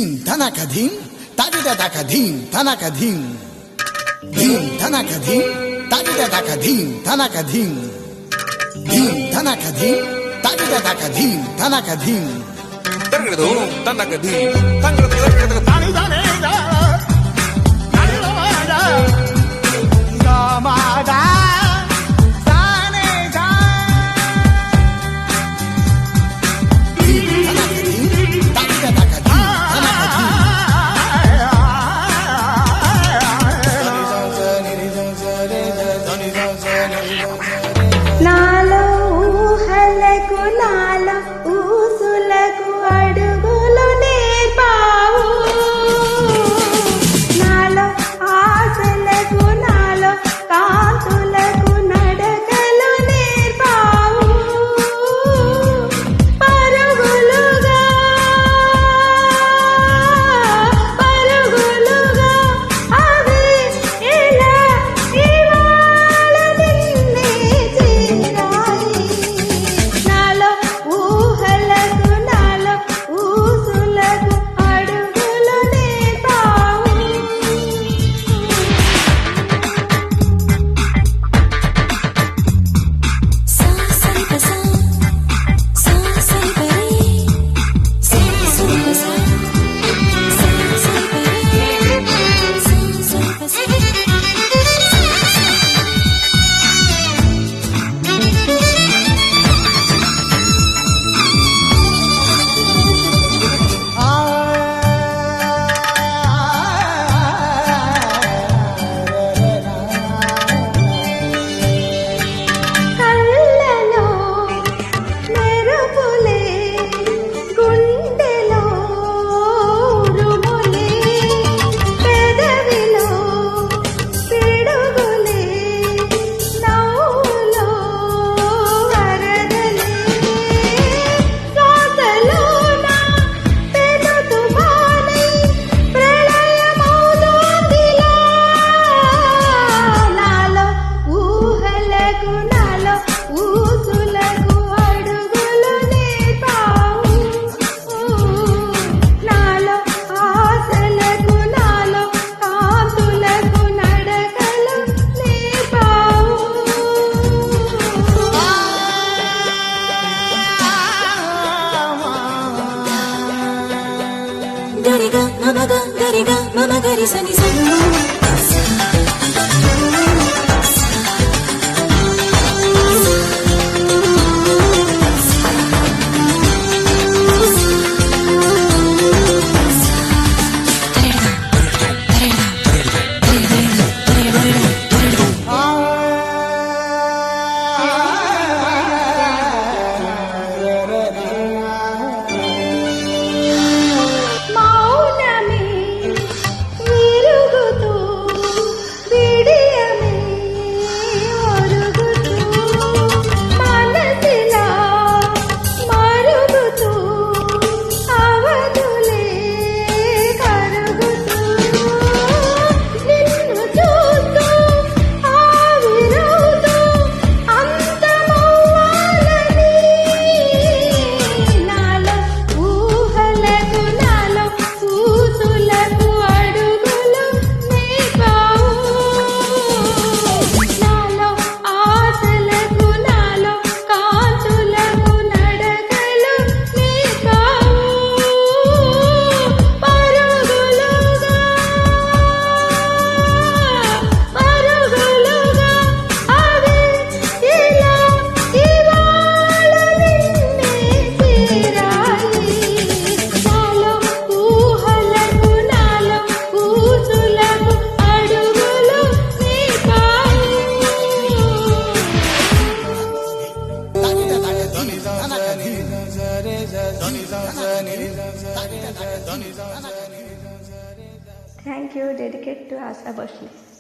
ధీం ధనక ధీం తగిట దక ధీం ధనక ధీం ధీం ధనక ధీం తగిట దక ధీం ధనక ధీం ధీం ధనక ధీం తగిట దక ధీం ధనక ధీం తరగదు తనక ధీం తరగదు తాని దానే దా నాలో ఊహలకు నాలో ఊసులకు అడుగులు నేర్పావు నాలో ఆశలకు నాలో కాంతులకు నడకలు నేర్పావు పరుగులుగా అవి ఇలా ఇవాళ నిన్నే చేరాయి నాలో ఊహలకు నాలో ఊసులకు అడుగులు నేర్పావు కళ్ళలో మెరుపులే గుండెలో ఉరుములే పెదవిలో పిడుగులే నవ్వులో వరదలే శ్వాసలోన పెను తుఫానై ప్రళయమౌతోందిలా నాలో ఊహలకు నాలో ఊసులకు అడుగులు నేర్పావు నాలో ఆశలకు నాలో కాంతులకు నడకలు నేర్పావు గరిగా మమ గరి సని సని మౌనమే విరుగుతూ విడియమే ఒరుగుతూ మనసిలా మరుగుతూ అవధులే కరుగుతూ నిన్ను చూస్తూ ఆవిరవుతూ అంతమవ్వాలని నాలో ఊహలకు నాలో ఊసులకు అడుగులు నేర్పావు నాలో ఆశలకు నాలో కాంతులకు నడకలు నేర్పావు పరుగులుగా అవి ఇలా ఇవాళ నిన్నే చేరాయి నాలో ఊహలకు నాలో ఊసులకు అడుగులు నేర్పావు తగిట దక ధీం ధనక ధీం Thank you. Dedicate to Asa Bhosle.